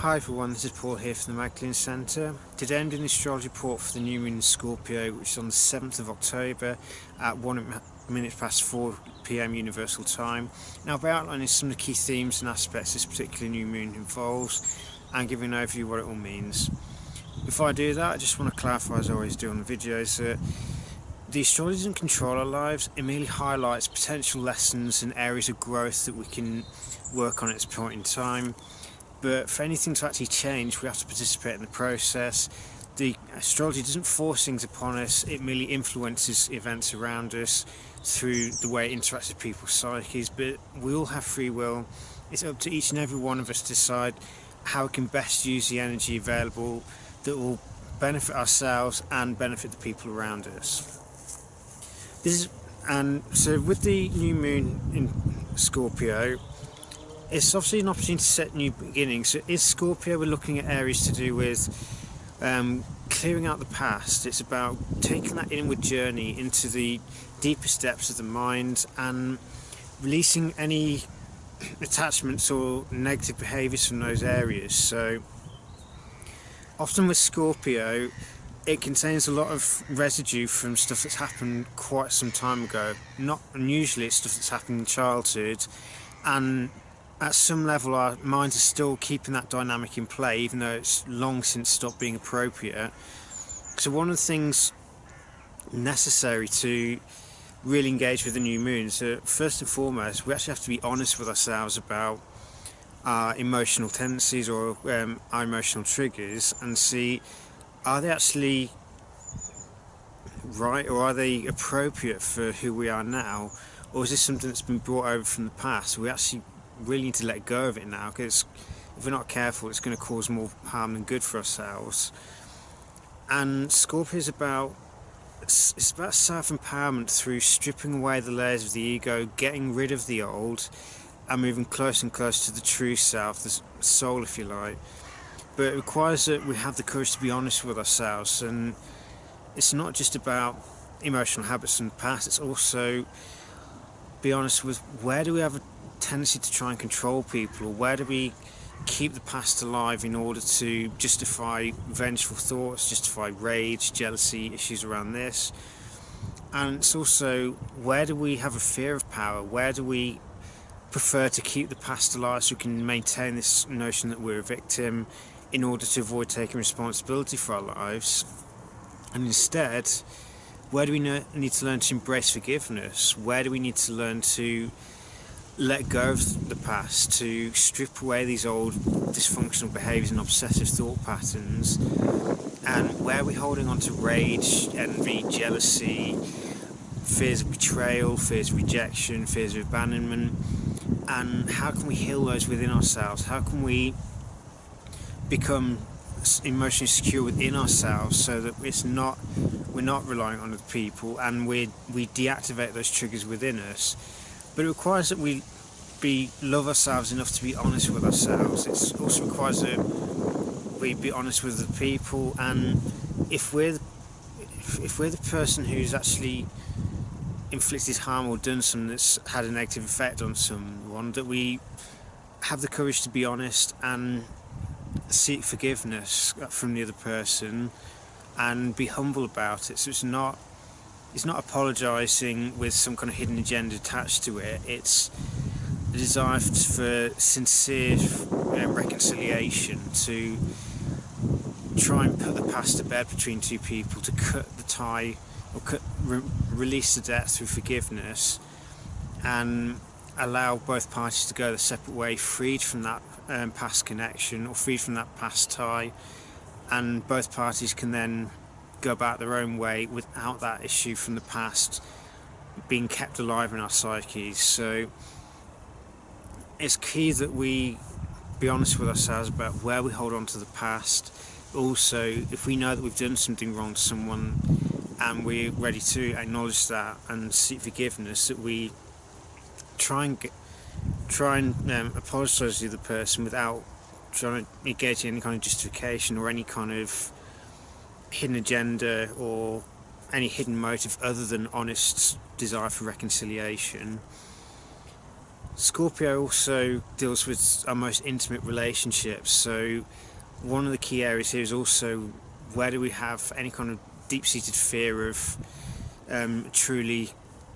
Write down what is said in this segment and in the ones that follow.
Hi everyone, this is Paul here from the Magdalene Centre. Today I'm doing the astrology report for the new moon in Scorpio, which is on the 7th of October at 1 minutes past 4 PM Universal Time. Now I'll be outlining some of the key themes and aspects this particular new moon involves and giving an overview of what it all means. Before I do that, I just want to clarify, as I always do on the videos, that the astrology doesn't control our lives. It merely highlights potential lessons and areas of growth that we can work on at this point in time. But for anything to actually change, we have to participate in the process. The astrology doesn't force things upon us, it merely influences events around us through the way it interacts with people's psyches, but we all have free will. It's up to each and every one of us to decide how we can best use the energy available that will benefit ourselves and benefit the people around us. So with the new moon in Scorpio, it's obviously an opportunity to set new beginnings. So is Scorpio, we're looking at areas to do with clearing out the past. It's about taking that inward journey into the deepest depths of the mind and releasing any attachments or negative behaviours from those areas. So often with Scorpio, it contains a lot of residue from stuff that's happened quite some time ago. Not unusually, it's stuff that's happened in childhood, and at some level our minds are still keeping that dynamic in play, even though it's long since stopped being appropriate. So one of the things necessary to really engage with the new moon is that first and foremost we actually have to be honest with ourselves about our emotional tendencies or our emotional triggers, and see, are they actually right, or are they appropriate for who we are now, or is this something that's been brought over from the past? We actually really need to let go of it now, because if we're not careful it's going to cause more harm than good for ourselves. And Scorpio is about self-empowerment through stripping away the layers of the ego, getting rid of the old and moving closer and closer to the true self, the soul if you like. But it requires that we have the courage to be honest with ourselves, and it's not just about emotional habits from the past, it's also be honest with where do we have a tendency to try and control people, or where do we keep the past alive in order to justify vengeful thoughts, justify rage, jealousy, issues around this. And it's also, where do we have a fear of power, where do we prefer to keep the past alive so we can maintain this notion that we're a victim in order to avoid taking responsibility for our lives. And instead, where do we need to learn to embrace forgiveness? Where do we need to learn to let go of the past, to strip away these old dysfunctional behaviours and obsessive thought patterns? And where are we holding on to rage, envy, jealousy, fears of betrayal, fears of rejection, fears of abandonment? And how can we heal those within ourselves? How can we become emotionally secure within ourselves so that we're not relying on other people, and we deactivate those triggers within us? But it requires that we love ourselves enough to be honest with ourselves. It also requires that we be honest with the people, and if we're the person who's actually inflicted harm or done something that's had a negative effect on someone, that we have the courage to be honest and seek forgiveness from the other person and be humble about it. So it's not apologising with some kind of hidden agenda attached to it. It's the desire for sincere reconciliation, to try and put the past to bed between two people, to cut the tie or release the debt through forgiveness, and allow both parties to go their separate way, freed from that past connection or freed from that past tie, and both parties can then go about their own way without that issue from the past being kept alive in our psyches. So it's key that we be honest with ourselves about where we hold on to the past. Also, if we know that we've done something wrong to someone and we're ready to acknowledge that and seek forgiveness, that we try and apologise to the person without trying to engage in any kind of justification or any kind of hidden agenda or any hidden motive other than honest desire for reconciliation. Scorpio also deals with our most intimate relationships, so one of the key areas here is also where do we have any kind of deep-seated fear of truly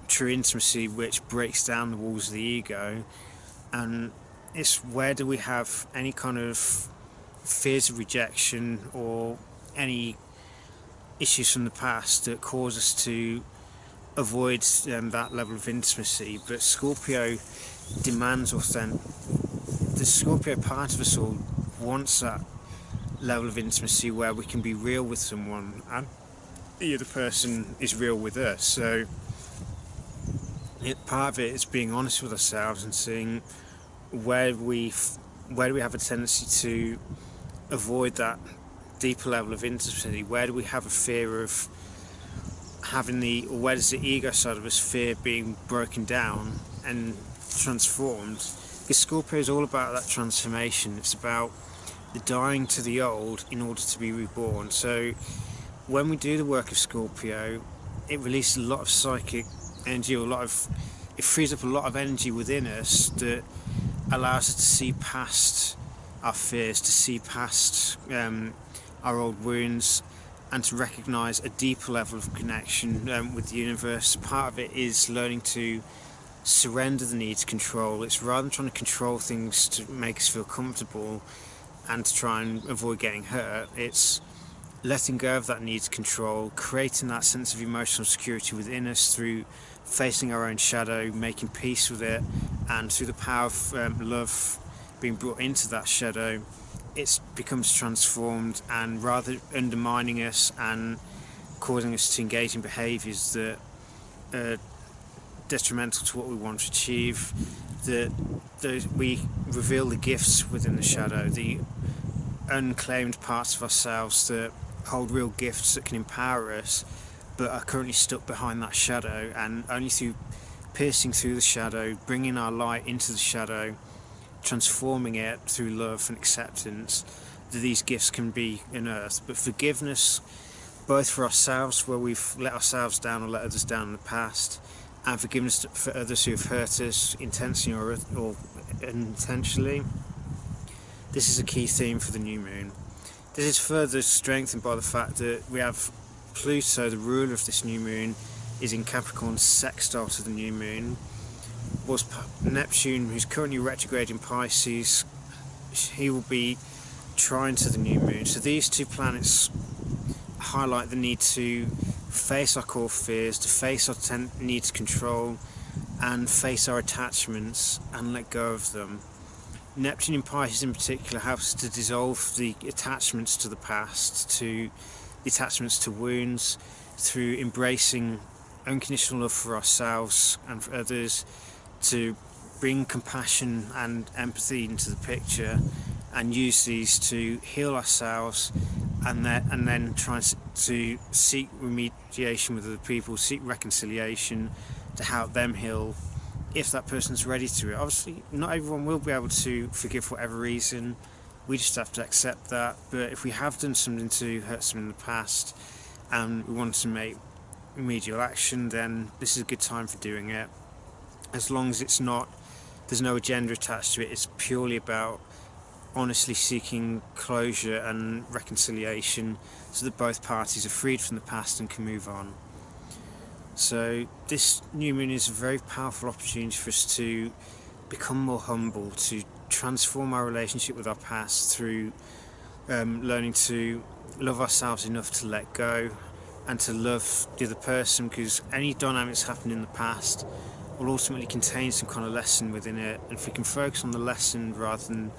true intimacy which breaks down the walls of the ego, and it's where do we have any kind of fears of rejection or any issues from the past that cause us to avoid that level of intimacy. But Scorpio demands authentic. The Scorpio part of us all wants that level of intimacy where we can be real with someone and the other person is real with us. So part of it is being honest with ourselves and seeing where do we have a tendency to avoid that deeper level of intimacy. Where do we have a fear of having or where does the ego side of us fear being broken down and transformed? Because Scorpio is all about that transformation. It's about the dying to the old in order to be reborn. So when we do the work of Scorpio, it releases a lot of psychic energy, it frees up a lot of energy within us that allows us to see past our fears, to see past our old wounds, and to recognise a deeper level of connection with the universe. Part of it is learning to surrender the need to control. It's rather than trying to control things to make us feel comfortable and to try and avoid getting hurt, it's letting go of that need to control, creating that sense of emotional security within us through facing our own shadow, making peace with it, and through the power of love being brought into that shadow, it becomes transformed, and rather undermining us and causing us to engage in behaviours that are detrimental to what we want to achieve, that we reveal the gifts within the shadow, the unclaimed parts of ourselves that hold real gifts that can empower us but are currently stuck behind that shadow, and only through piercing through the shadow, bringing our light into the shadow, transforming it through love and acceptance, that these gifts can be unearthed. But forgiveness, both for ourselves where we've let ourselves down or let others down in the past, and forgiveness for others who have hurt us intentionally or unintentionally. This is a key theme for the new moon. This is further strengthened by the fact that we have Pluto, the ruler of this new moon, is in Capricorn sextile to the new moon. Was Neptune, who's currently retrograde in Pisces, he will be trine to the new moon. So these two planets highlight the need to face our core fears, to face our need to control, and face our attachments and let go of them. Neptune in Pisces in particular helps us to dissolve the attachments to the past, to the attachments to wounds, through embracing unconditional love for ourselves and for others, to bring compassion and empathy into the picture and use these to heal ourselves, and then try to seek remediation with other people, seek reconciliation to help them heal if that person's ready to it. Obviously not everyone will be able to forgive for whatever reason, we just have to accept that. But if we have done something to hurt someone in the past and we want to make remedial action, then this is a good time for doing it. As long as there's no agenda attached to it, it's purely about honestly seeking closure and reconciliation so that both parties are freed from the past and can move on. So this new moon is a very powerful opportunity for us to become more humble, to transform our relationship with our past through learning to love ourselves enough to let go and to love the other person, because any dynamics happened in the past will ultimately contain some kind of lesson within it, and if we can focus on the lesson rather than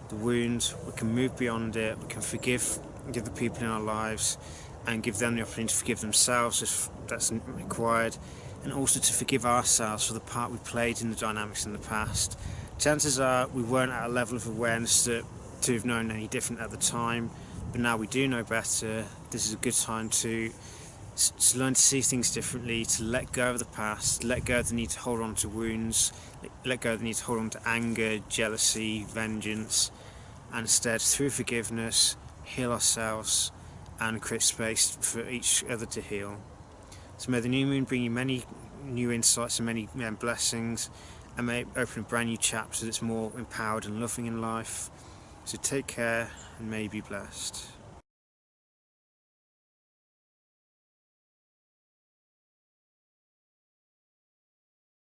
the wound, we can move beyond it, we can forgive the people in our lives and give them the opportunity to forgive themselves if that's required, and also to forgive ourselves for the part we played in the dynamics in the past. Chances are we weren't at a level of awareness to have known any different at the time, but now we do know better. This is a good time to learn to see things differently, to let go of the past, let go of the need to hold on to wounds, let go of the need to hold on to anger, jealousy, vengeance, and instead, through forgiveness, heal ourselves and create space for each other to heal. So may the new moon bring you many new insights and many blessings, and may open a brand new chapter that's more empowered and loving in life. So take care and may you be blessed.